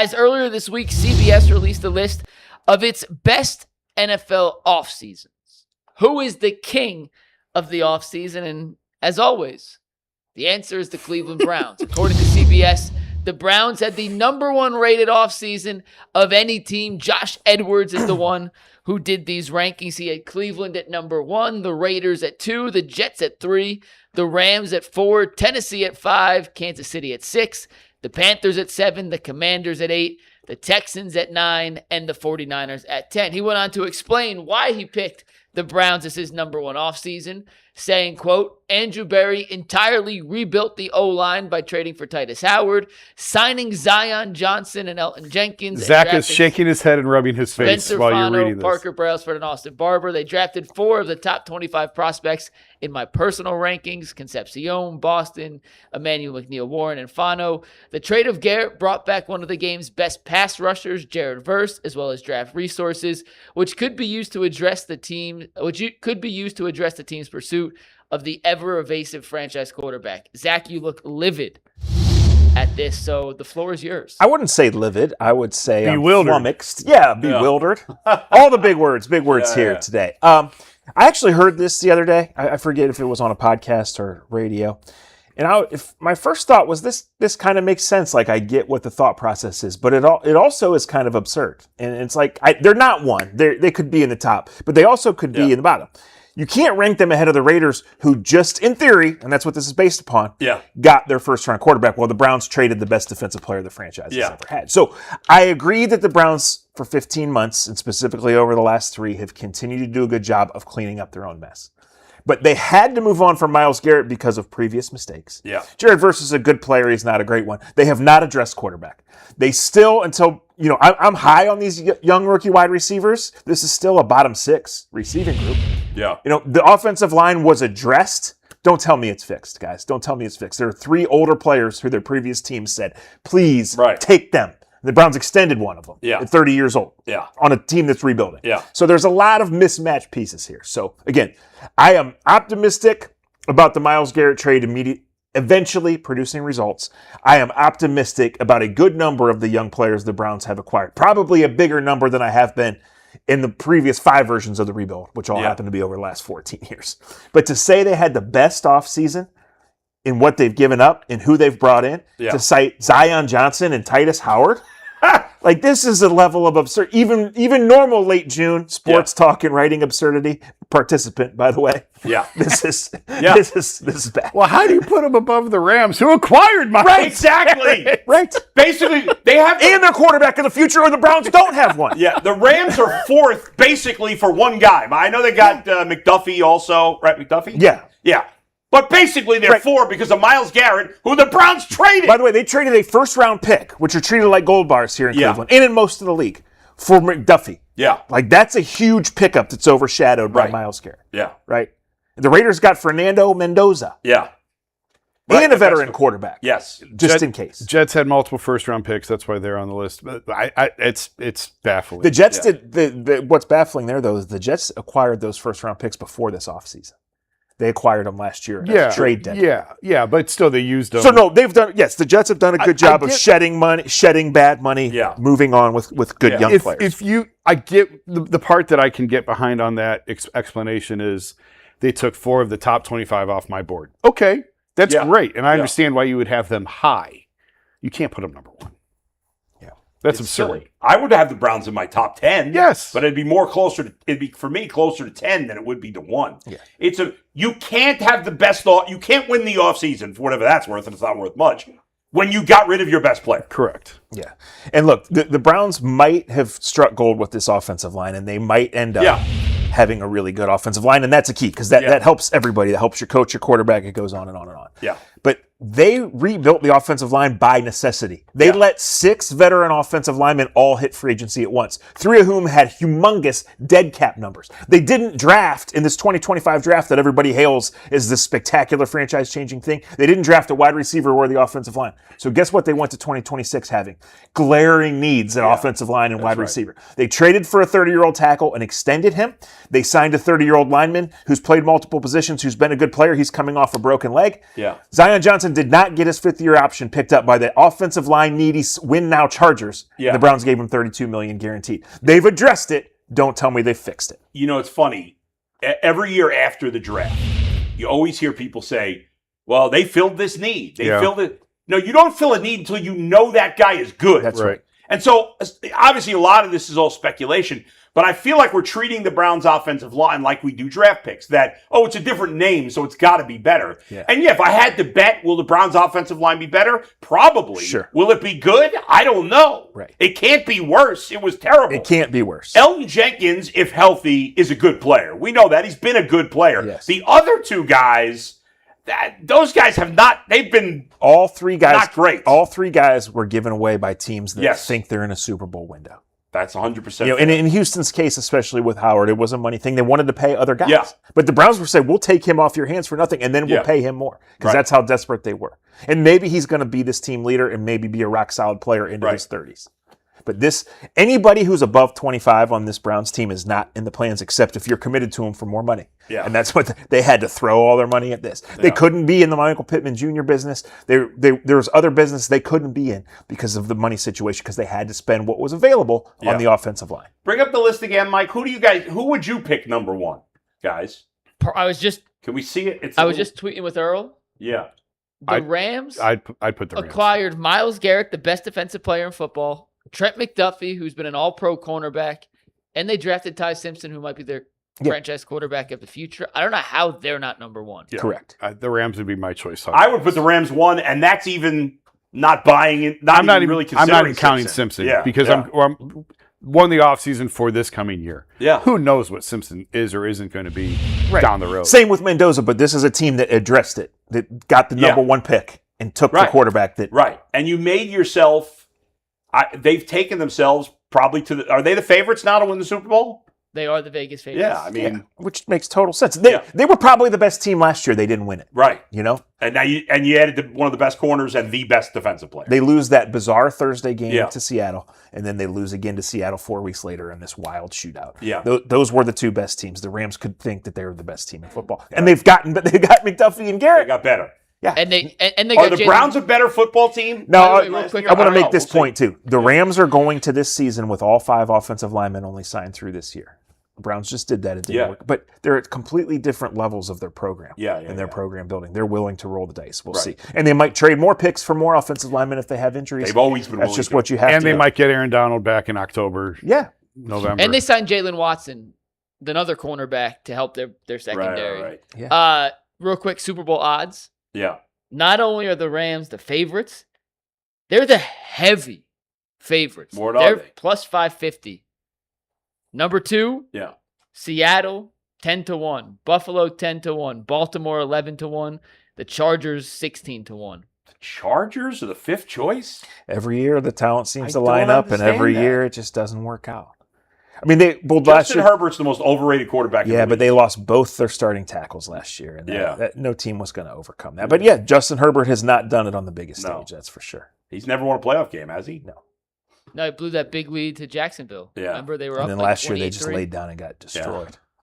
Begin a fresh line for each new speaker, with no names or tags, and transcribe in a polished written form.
Guys, earlier this week, CBS released a list of its best NFL offseasons. Who is the king of the offseason? And as always, the answer is the Cleveland Browns. According to CBS, the Browns had the number one rated offseason of any team. Josh Edwards is the one who did these rankings. He had Cleveland at number 1, the Raiders at 2, the Jets at 3, the Rams at 4, Tennessee at 5, Kansas City at 6, the Panthers at 7, the Commanders at 8, the Texans at 9, and the 49ers at 10. He went on to explain why he picked the Browns as his number one offseason, saying, quote, Andrew Berry entirely rebuilt the O-line by trading for Tyvis Howard, signing Zion Johnson and Elton Jenkins.
Zach is shaking his head and rubbing his face
Spencer
while
Fano,
you're reading this.
Parker Brailsford, and Austin Barber. They drafted 4 of the top 25 prospects in my personal rankings: Concepcion, Boston, Emmanuel McNeil-Warren, and Fano. The trade of Garrett brought back one of the game's best pass rushers, Jared Verse, as well as draft resources, which could be used to address the team's pursuit of the ever-evasive franchise quarterback. Zach, you look livid at this, so the floor is yours.
I wouldn't say livid. I would say
bewildered.
Flummoxed. Yeah, bewildered. All the big words here today. I actually heard this the other day. I forget if it was on a podcast or radio. And my first thought was this kind of makes sense. Like, I get what the thought process is, but it also is kind of absurd. And it's like, they're not one. They could be in the top, but they also could be in the bottom. You can't rank them ahead of the Raiders, who just, in theory, and that's what this is based upon, got their first-round quarterback, while the Browns traded the best defensive player the franchise has ever had. So I agree that the Browns, for 15 months, and specifically over the last 3, have continued to do a good job of cleaning up their own mess. But they had to move on from Myles Garrett because of previous mistakes. Yeah. Jared Verse is a good player. He's not a great one. They have not addressed quarterback. They still, until, I'm high on these young rookie wide receivers. This is still a bottom 6 receiving group. Yeah. The offensive line was addressed. Don't tell me it's fixed, guys. Don't tell me it's fixed. There are 3 older players who their previous team said, please take them. The Browns extended one of them at 30 years old on a team that's rebuilding. Yeah. So there's a lot of mismatched pieces here. So, again, I am optimistic about the Myles Garrett trade eventually producing results. I am optimistic about a good number of the young players the Browns have acquired. Probably a bigger number than I have been in the previous 5 versions of the rebuild, which all happened to be over the last 14 years. But to say they had the best offseason in what they've given up and who they've brought in, to cite Zion Johnson and Tyvis Howard, like, this is a level of absurd. Even normal late June sports talk and writing absurdity participant, by the way. Yeah, this is bad.
Well, how do you put them above the Rams, who acquired Myles?
Right, exactly.
Right.
Basically, they have
and their quarterback of the future, or the Browns don't have one.
Yeah, the Rams are 4th basically for one guy. I know they got McDuffie also, right? McDuffie. Yeah. But basically, they're 4 because of Myles Garrett, who the Browns traded.
By the way, they traded a first-round pick, which are treated like gold bars here in Cleveland and in most of the league, for McDuffie. Yeah. Like, that's a huge pickup that's overshadowed by Myles Garrett. Yeah. Right? The Raiders got Fernando Mendoza. Yeah. And a veteran quarterback.
Yes.
Just in case.
Jets had multiple first-round picks. That's why they're on the list. But it's baffling.
The Jets did. What's baffling there, though, is the Jets acquired those first-round picks before this offseason. They acquired them last year. Trade deadline.
Yeah, but still they used them.
So no, they've done. Yes, the Jets have done a good job of shedding money, shedding bad money. Moving on with good young players.
I get the part that I can get behind on that explanation is they took 4 of the top 25 off my board. Okay, that's great, and I understand why you would have them high. You can't put them number 1. That's absurd.
Silly. I would have the Browns in my top 10.
Yes.
But it'd be closer to 10 than it would be to 1. Yeah. You can't have the best you can't win the offseason for whatever that's worth, and it's not worth much, when you got rid of your best player.
Correct.
Yeah. And look, the Browns might have struck gold with this offensive line, and they might end up having a really good offensive line, and that's a key, because that helps everybody. That helps your coach, your quarterback. It goes on and on and on. Yeah. But they rebuilt the offensive line by necessity. They let 6 veteran offensive linemen all hit free agency at once, 3 of whom had humongous dead cap numbers. They didn't draft in this 2025 draft that everybody hails as this spectacular franchise-changing thing. They didn't draft a wide receiver or the offensive line. So guess what they went to 2026 having? Glaring needs at offensive line and wide receiver. They traded for a 30-year-old tackle and extended him. They signed a 30-year-old lineman who's played multiple positions, who's been a good player. He's coming off a broken leg. Yeah. Zion Johnson Houston did not get his fifth-year option picked up by the offensive line needy win-now Chargers.
Yeah.
The Browns gave him $32 million guaranteed. They've addressed it. Don't tell me they fixed it.
You know, it's funny. Every year after the draft, you always hear people say, well, they filled this need. They filled it. No, you don't fill a need until you know that guy is good.
That's right.
And so, obviously, a lot of this is all speculation, but I feel like we're treating the Browns' offensive line like we do draft picks, that, oh, it's a different name, so it's got to be better.
Yeah.
And yeah, if I had to bet, will the Browns' offensive line be better? Probably.
Sure.
Will it be good? I don't know.
Right.
It can't be worse. It was terrible.
It can't be worse.
Elton Jenkins, if healthy, is a good player. We know that. He's been a good player.
Yes.
The other two guys, those guys have not, they've been
all three guys,
not great.
All three guys were given away by teams that
Yes.
think they're in a Super Bowl window.
That's 100%.
You know, and in Houston's case, especially with Howard, it was a money thing. They wanted to pay other guys.
Yeah.
But the Browns were saying, we'll take him off your hands for nothing, and then we'll
Yeah.
pay him more. Because
Right.
that's how desperate they were. And maybe he's going to be this team leader and maybe be a rock-solid player into
Right.
his 30s. But anybody who's above 25 on this Browns team is not in the plans, except if you're committed to him for more money.
Yeah.
And that's what they had to throw all their money at this. They couldn't be in the Michael Pittman Jr. business. There was other business they couldn't be in because of the money situation, because they had to spend what was available on the offensive line.
Bring up the list again, Mike. Who would you pick number one, guys?
I was just
Can we see it?
just tweeting with Earl.
Yeah.
The Rams
I'd put the Rams.
acquired Myles Garrett, the best defensive player in football, Trent McDuffie, who's been an all-pro cornerback, and they drafted Ty Simpson, who might be their franchise quarterback of the future. I don't know how they're not number one.
Yeah.
Correct.
The Rams would be my choice.
I would put the Rams one, and that's even not buying it.
I'm not even
really
I'm not even
considering
counting Simpson
Yeah.
because
yeah.
I'm won the offseason for this coming year.
Yeah.
Who knows what Simpson is or isn't going to be down the road.
Same with Mendoza, but this is a team that addressed it, that got the number one pick and took the quarterback that.
Right. And you made yourself, they've taken themselves probably to are they the favorites now to win the Super Bowl?
They are the Vegas favorites.
Yeah, I mean,
which makes total sense. They were probably the best team last year. They didn't win it.
Right.
You know?
And now you added one of the best corners and the best defensive player.
They lose that bizarre Thursday game to Seattle, and then they lose again to Seattle 4 weeks later in this wild shootout.
Yeah.
Those were the two best teams. The Rams could think that they were the best team in football. And they got McDuffie and Garrett.
They got better.
Yeah.
And they
Are
got
the Browns a better football team?
No,
By the way, real quick,
I want to
don't
make
know.
this
We'll
point too. The Rams are going to this season with all 5 offensive linemen only signed through this year. The Browns just did that. It didn't work. But they're at completely different levels of their program and their program building. They're willing to roll the dice. We'll see. And they might trade more picks for more offensive linemen if they have injuries.
They've always been
That's
willing
just
to.
what you have
and
to
they
do.
might get Aaron Donald back in October, November.
And they signed Jalen Watson, another cornerback, to help their secondary.
Right.
Yeah.
Real quick, Super Bowl odds.
Yeah.
Not only are the Rams the favorites, they're the heavy favorites.
What are
They're
they?
plus 550. Number 2,
Yeah.
Seattle 10-1, Buffalo 10-1, Baltimore 11-1, the Chargers 16-1.
The Chargers are the 5th choice?
Every year the talent seems
I
to line
don't
up, and every
understand
year it just doesn't work out. I mean, last
Justin
year,
Herbert's the most overrated quarterback in the
but
league.
they lost both their starting tackles last year, and no team was going to overcome that. But Justin Herbert has not done it on the biggest stage, that's for sure.
He's never won a playoff game, has he?
No.
No, he blew that big lead to Jacksonville.
Yeah.
Remember, they were up
And then
like
last year they just
28-3?
laid down and got destroyed.